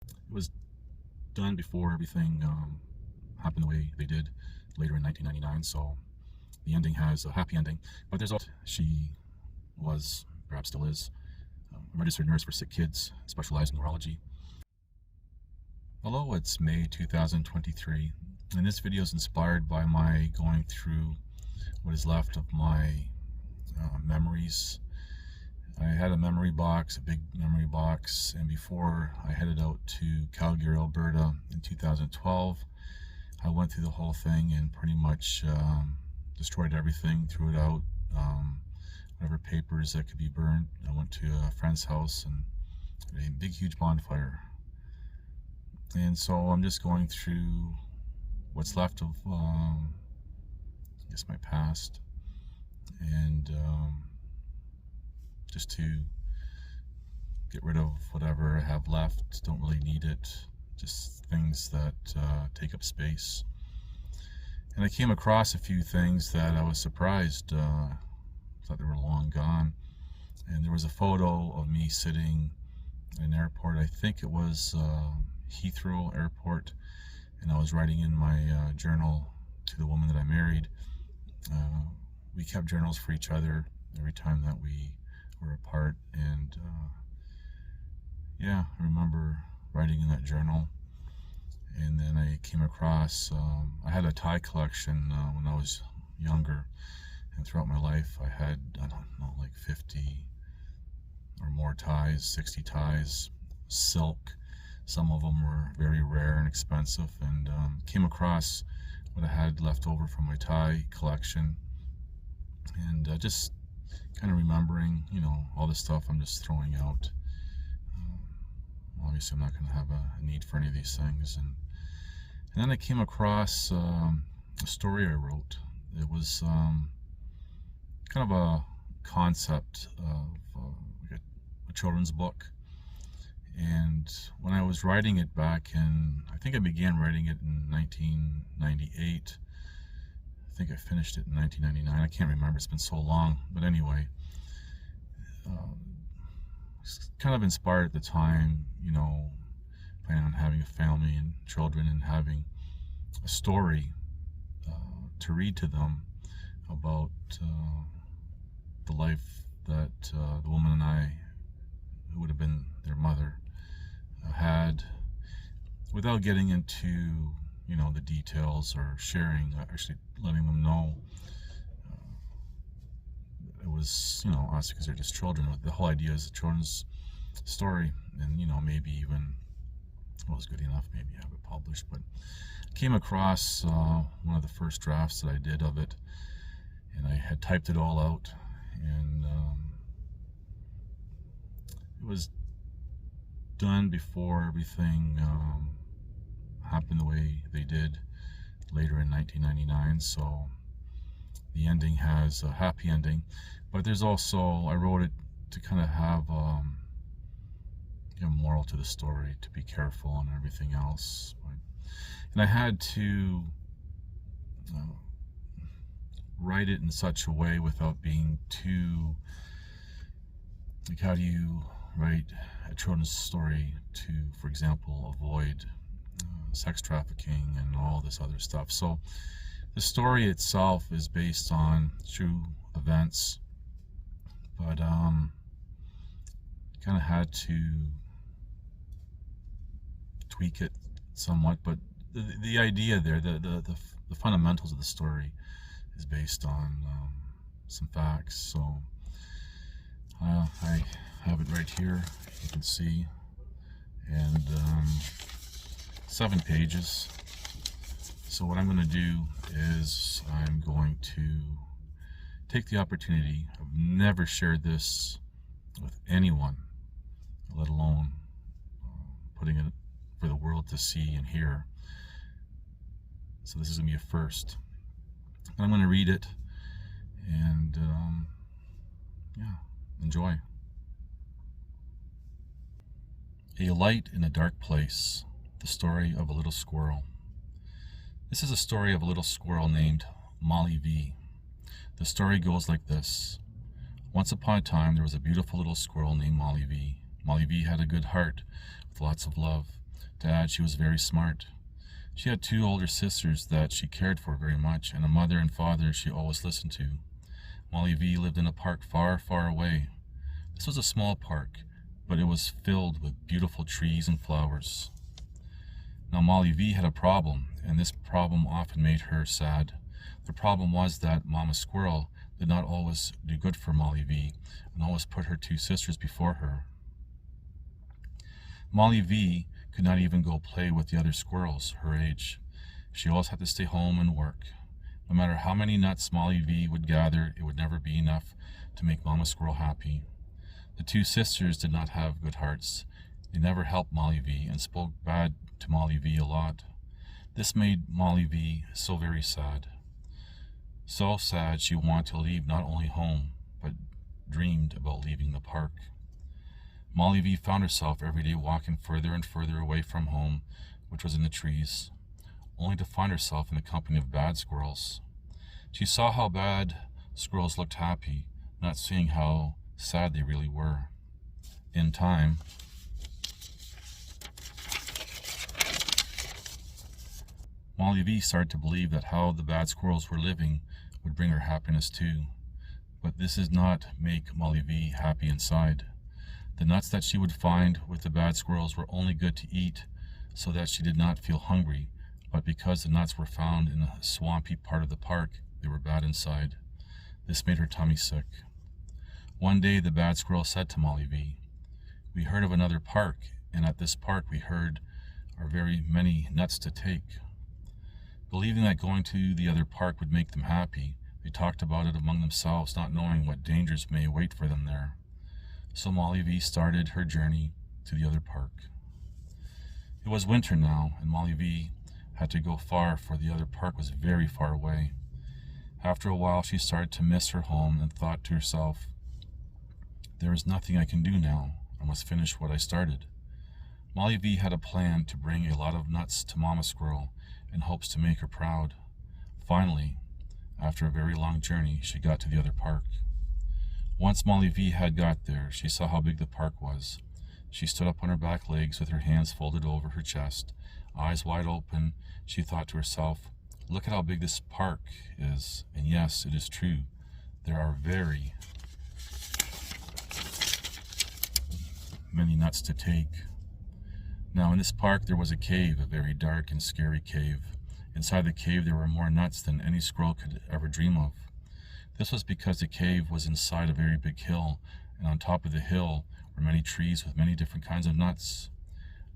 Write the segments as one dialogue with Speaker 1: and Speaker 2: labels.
Speaker 1: It was done before everything happened the way they did later in 1999, so the ending has a happy ending. But there's also, she was, perhaps still is, a registered nurse for sick kids, specialized in neurology. Hello, it's May 2023, and this video is inspired by my going through what is left of my memories. I had a memory box, a big memory box, and before I headed out to Calgary, Alberta in 2012, I went through the whole thing and pretty much destroyed everything, threw it out, whatever papers that could be burned. I went to a friend's house and had a big, huge bonfire. And so I'm just going through what's left of, I guess, my past, and just to get rid of whatever I have left. Don't really need it, just things that take up space. And I came across a few things that I was surprised, thought they were long gone. And there was a photo of me sitting at an airport. I think it was Heathrow Airport, and I was writing in my journal to the woman that I married. We kept journals for each other every time that we were apart, and yeah, I remember writing in that journal. And then I came across, I had a tie collection when I was younger, and throughout my life I had, I don't know, like 50 or more ties, 60 ties, silk. Some of them were very rare and expensive, and came across what I had left over from my tie collection, and just kind of remembering, you know, all this stuff I'm just throwing out. Obviously I'm not going to have a need for any of these things. And then I came across a story I wrote. It was kind of a concept of like a children's book. And when I was writing it back in, I think I began writing it in 1998. I think I finished it in 1999. I can't remember, it's been so long. But anyway, kind of inspired at the time, you know, planning on having a family and children and having a story to read to them about the life that the woman and I, who would have been their mother, had, without getting into, you know, the details or sharing, actually letting them know it was, you know, us, because they're just children. The whole idea is a children's story, and, you know, maybe even, well, it was good enough, maybe have it published. But I came across one of the first drafts that I did of it, and I had typed it all out, and it was done before everything happened the way they did later in 1999, so the ending has a happy ending. But there's also, I wrote it to kind of have you know, moral to the story, to be careful and everything else. And I had to write it in such a way without being too, like, how do you write a children's story to, for example, avoid sex trafficking and all this other stuff. So the story itself is based on true events, but kind of had to tweak it somewhat. But the idea there, the fundamentals of the story is based on some facts. So I have it right here, you can see, and 7 pages. So what I'm going to do is I'm going to take the opportunity. I've never shared this with anyone, let alone putting it for the world to see and hear. So this is going to be a first. I'm going to read it, and yeah, enjoy. A light in a dark place. The story of a little squirrel. This is a story of a little squirrel named Molly V. The story goes like this. Once upon a time, there was a beautiful little squirrel named Molly V. Molly V had a good heart with lots of love. To add, she was very smart. She had 2 older sisters that she cared for very much, and a mother and father she always listened to. Molly V lived in a park far, far away. This was a small park, but it was filled with beautiful trees and flowers. Now Molly V had a problem, and this problem often made her sad. The problem was that Mama Squirrel did not always do good for Molly V, and always put her 2 sisters before her. Molly V could not even go play with the other squirrels her age. She always had to stay home and work. No matter how many nuts Molly V would gather, it would never be enough to make Mama Squirrel happy. The 2 sisters did not have good hearts. They never helped Molly V and spoke bad to Molly V a lot. This made Molly V so very sad. So sad she wanted to leave not only home, but dreamed about leaving the park. Molly V found herself every day walking further and further away from home, which was in the trees, only to find herself in the company of bad squirrels. She saw how bad squirrels looked happy, not seeing how sad they really were. In time, Molly V started to believe that how the bad squirrels were living would bring her happiness too. But this did not make Molly V happy inside. The nuts that she would find with the bad squirrels were only good to eat so that she did not feel hungry, but because the nuts were found in a swampy part of the park, they were bad inside. This made her tummy sick. One day the bad squirrel said to Molly V, "We heard of another park, and at this park we heard are very many nuts to take." Believing that going to the other park would make them happy, they talked about it among themselves, not knowing what dangers may await for them there. So Molly V started her journey to the other park. It was winter now, and Molly V had to go far, for the other park was very far away. After a while she started to miss her home and thought to herself, "There is nothing I can do now. I must finish what I started." Molly V had a plan to bring a lot of nuts to Mama Squirrel in hopes to make her proud. Finally, after a very long journey, she got to the other park. Once Molly V had got there, she saw how big the park was. She stood up on her back legs with her hands folded over her chest, eyes wide open. She thought to herself, "Look at how big this park is. And yes, it is true. There are very many nuts to take." Now in this park there was a cave, a very dark and scary cave. Inside the cave there were more nuts than any squirrel could ever dream of. This was because the cave was inside a very big hill, and on top of the hill were many trees with many different kinds of nuts.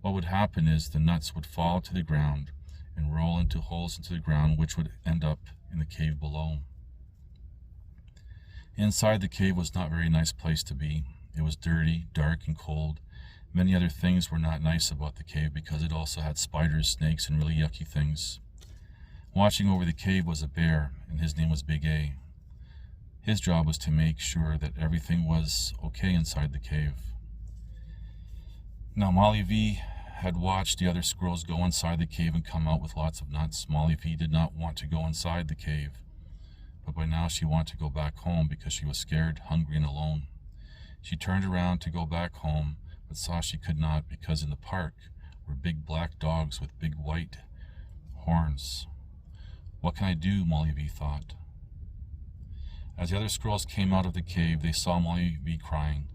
Speaker 1: What would happen is the nuts would fall to the ground and roll into holes into the ground, which would end up in the cave below. Inside the cave was not a very nice place to be. It was dirty, dark, and cold. Many other things were not nice about the cave because it also had spiders, snakes, and really yucky things. Watching over the cave was a bear, and his name was Big A. His job was to make sure that everything was okay inside the cave. Now Molly V had watched the other squirrels go inside the cave and come out with lots of nuts. Molly V did not want to go inside the cave, but by now she wanted to go back home because she was scared, hungry, and alone. She turned around to go back home, but saw she could not because in the park were big black dogs with big white horns. What can I do? Molly V thought. As the other squirrels came out of the cave, they saw Molly V crying.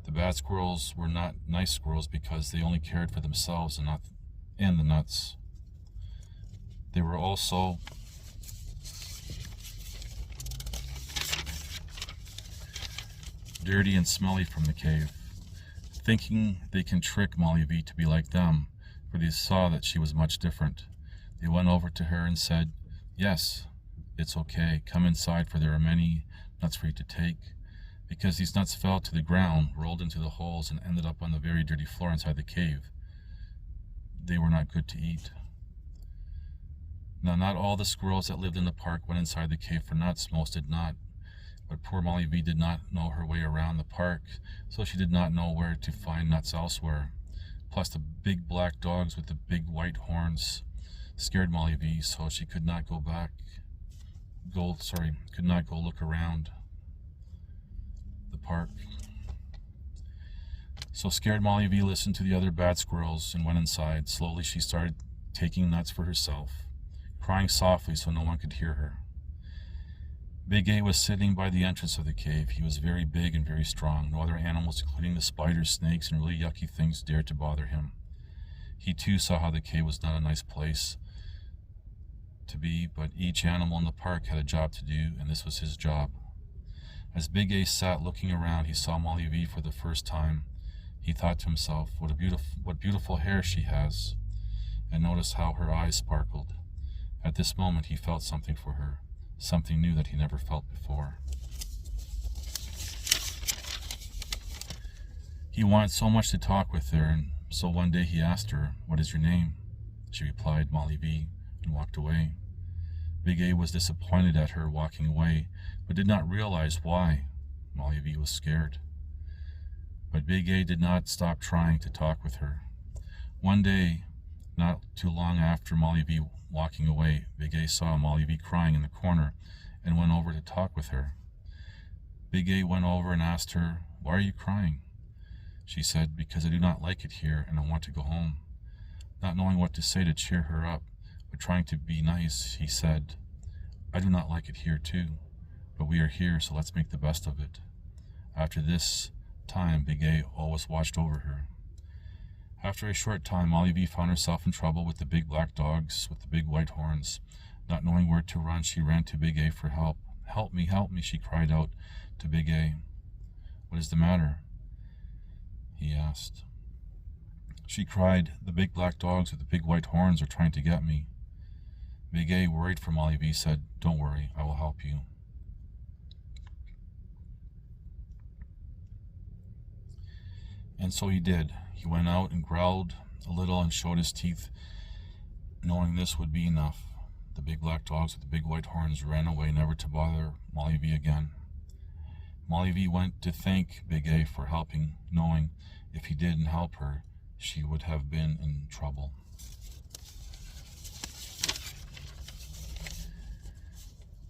Speaker 1: The bad squirrels were not nice squirrels because they only cared for themselves and not the nuts. They were also dirty and smelly from the cave. Thinking they can trick Molly V to be like them, for they saw that she was much different. They went over to her and said, "Yes, it's okay. Come inside, for there are many nuts for you to take." Because these nuts fell to the ground, rolled into the holes, and ended up on the very dirty floor inside the cave, they were not good to eat. Now, not all the squirrels that lived in the park went inside the cave for nuts. Most did not. But poor Molly V did not know her way around the park, so she did not know where to find nuts elsewhere. Plus, the big black dogs with the big white horns scared Molly V, so she could not go look around the park. So scared, Molly V listened to the other bad squirrels and went inside. Slowly she started taking nuts for herself, crying softly so no one could hear her. Big A was sitting by the entrance of the cave. He was very big and very strong. No other animals, including the spiders, snakes, and really yucky things, dared to bother him. He too saw how the cave was not a nice place to be, but each animal in the park had a job to do, and this was his job. As Big A sat looking around, he saw Molly V for the first time. He thought to himself, what beautiful hair she has, and noticed how her eyes sparkled. At this moment, he felt something for her, something new that he never felt before. He wanted so much to talk with her, and so one day he asked her, "What is your name?" She replied, "Molly V," and walked away. Big A was disappointed at her walking away, but did not realize why. Molly V was scared. But Big A did not stop trying to talk with her. One day, not too long after Molly V walking away, Big A saw Molly V crying in the corner and went over to talk with her. Big A went over and asked her, "Why are you crying?" She said, "Because I do not like it here and I want to go home." Not knowing what to say to cheer her up, but trying to be nice, he said, "I do not like it here too, but we are here, so let's make the best of it." After this time, Big A always watched over her. After a short time, Molly V found herself in trouble with the big black dogs with the big white horns. Not knowing where to run, she ran to Big A for help. Help me, she cried out to Big A. "What is the matter?" he asked. She cried, "The big black dogs with the big white horns are trying to get me." Big A, worried for Molly V, said, "Don't worry, I will help you." And so he did. He went out and growled a little and showed his teeth, knowing this would be enough. The big black dogs with the big white horns ran away, never to bother Molly V again. Molly V went to thank Big A for helping, knowing if he didn't help her, she would have been in trouble.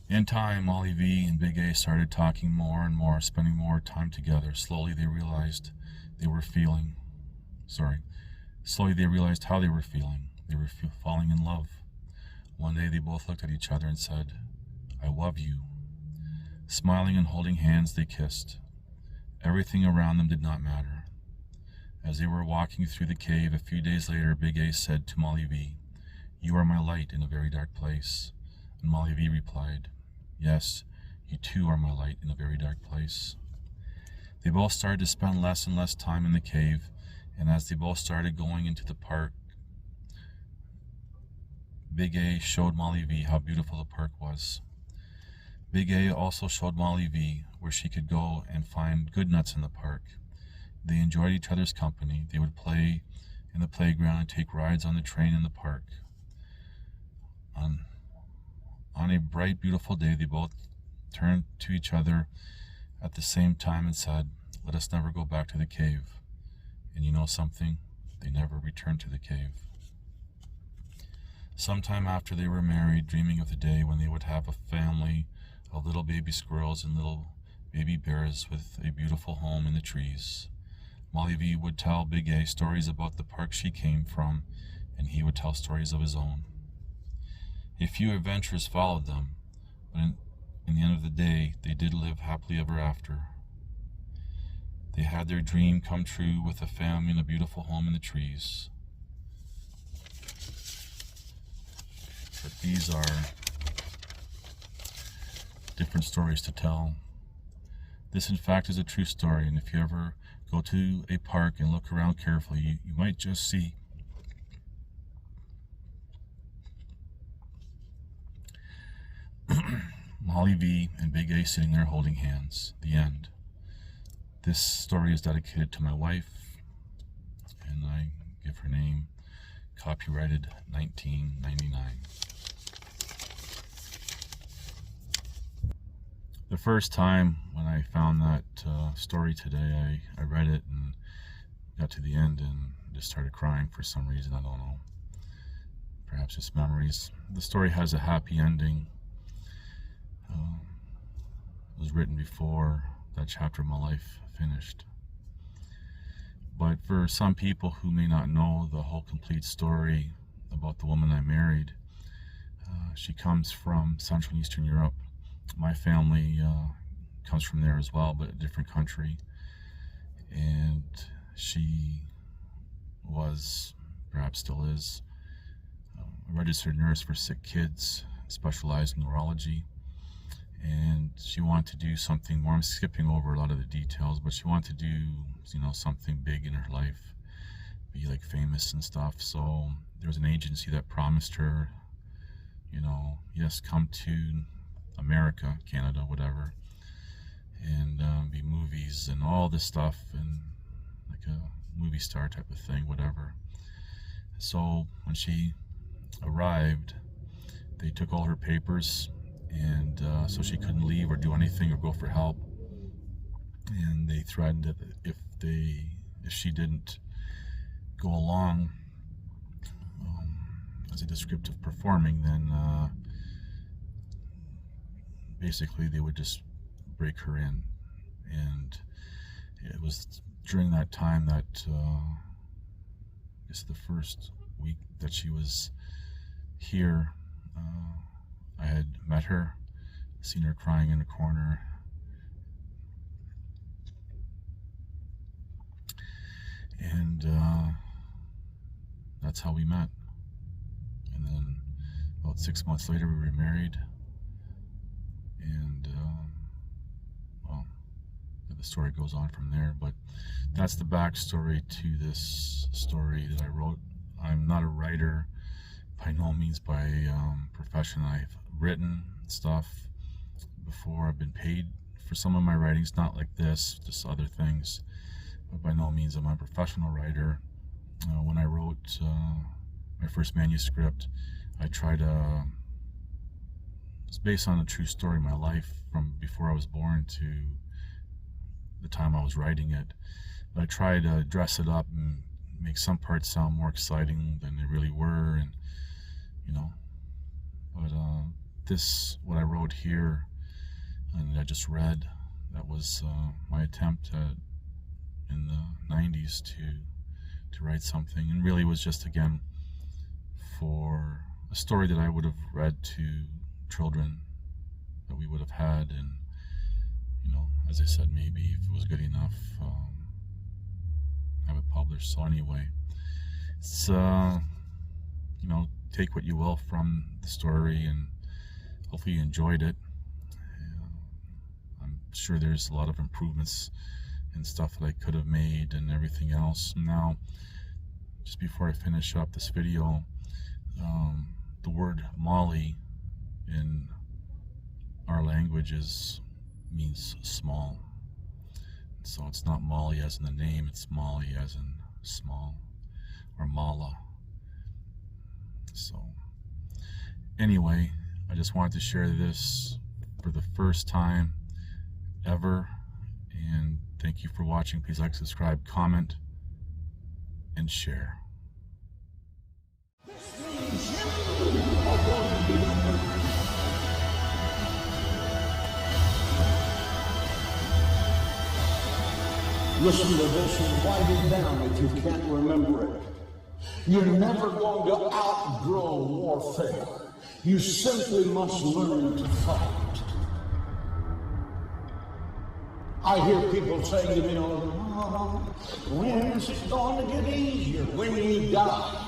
Speaker 1: In time, Molly V and Big A started talking more and more, spending more time together. Slowly they realized how they were feeling. They were falling in love. One day they both looked at each other and said, "I love you." Smiling and holding hands, they kissed. Everything around them did not matter. As they were walking through the cave a few days later, Big A said to Molly V, "You are my light in a very dark place." And Molly V replied, "Yes, you too are my light in a very dark place." They both started to spend less and less time in the cave, and as they both started going into the park, Big A showed Molly V how beautiful the park was. Big A also showed Molly V where she could go and find good nuts in the park. They enjoyed each other's company. They would play in the playground and take rides on the train in the park. On a bright, beautiful day, they both turned to each other at the same time and said, "Let us never go back to the cave." And you know something? They never returned to the cave. Sometime after they were married, dreaming of the day when they would have a family of little baby squirrels and little baby bears with a beautiful home in the trees, Molly V would tell Big A stories about the park she came from, and he would tell stories of his own. A few adventures followed them, but in the end of the day, they did live happily ever after. They had their dream come true with a family and a beautiful home in the trees. But these are different stories to tell. This, in fact, is a true story, and if you ever go to a park and look around carefully, you might just see Molly V and Big A sitting there holding hands. The end. This story is dedicated to my wife, and I give her name, copyrighted 1999. The first time when I found that story today, I read it and got to the end and just started crying for some reason. I don't know. Perhaps just memories. The story has a happy ending. It was written before that chapter of my life finished. But for some people who may not know the whole complete story about the woman I married, she comes from Central and Eastern Europe. My family comes from there as well, but a different country. And she was, perhaps still is, a registered nurse for sick kids, specialized in neurology. And she wanted to do something more. I'm skipping over a lot of the details, but she wanted to do, something big in her life, be like famous and stuff. So there was an agency that promised her, yes, come to America, Canada, whatever, and be movies and all this stuff, and like a movie star type of thing, whatever. So when she arrived, they took all her papers, and so she couldn't leave or do anything or go for help. And they threatened that if she didn't go along as a descriptive performing, then basically they would just break her in. And it was during that time that I guess the first week that she was here, I had met her, seen her crying in a corner, and that's how we met. And then about 6 months later we were married, and well, the story goes on from there. But that's the backstory to this story that I wrote. I'm not a writer by no means by profession. I've written stuff before. I've been paid for some of my writings, not like this, just other things, but by no means am I a professional writer. When I wrote my first manuscript, I tried it's based on a true story of my life from before I was born to the time I was writing it. But I tried to dress it up and make some parts sound more exciting than they really were, and but this, what I wrote here and I just read, that was my attempt in the 90s to write something, and really was just, again, for a story that I would have read to children that we would have had, and as I said, maybe if it was good enough, have it published. So anyway, it's take what you will from the story, and hopefully you enjoyed it. I'm sure there's a lot of improvements and stuff that I could have made and everything else. Now, just before I finish up this video, the word Molly in our language means small. So it's not Molly as in the name, it's Molly as in small, or Mala. So anyway, I just wanted to share this for the first time ever, and thank you for watching. Please like, subscribe, comment, and share.
Speaker 2: Listen to this and write it down if you can't remember it. You're never going to outgrow warfare. You simply must learn to fight. I hear people saying to me, oh, when is it going to get easier? When you die.